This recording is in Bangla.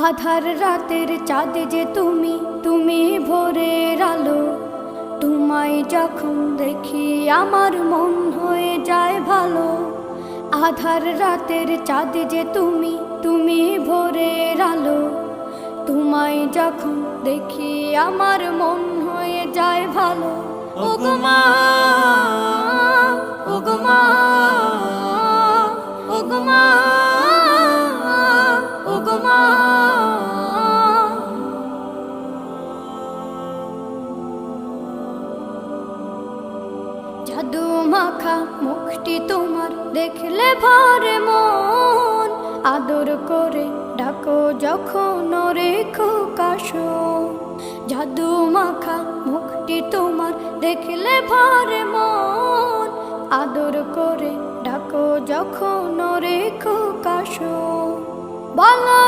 আধার রাতের চাঁদ যে তুমি, তুমি ভোরের আলো। তোমায় যখন দেখি আমার মন হয়ে যায় ভালো। আধার রাতের চাঁদ যে তুমি, তুমি ভোরের আলো। তোমায় যখন দেখি আমার মন হয়ে যায় ভালো। ওগো মা, ওগো মা, ওগো মা, ওগো মা। জাদু মাখা মুখটি তোমার দেখলে ভরে মন। আদর করে ডাকো যখন রেখো কাশো। জাদু মাখা মুখটি তোমার দেখলে ভরে মন। আদর করে ডাকো যখন রেখো কাশো। বলো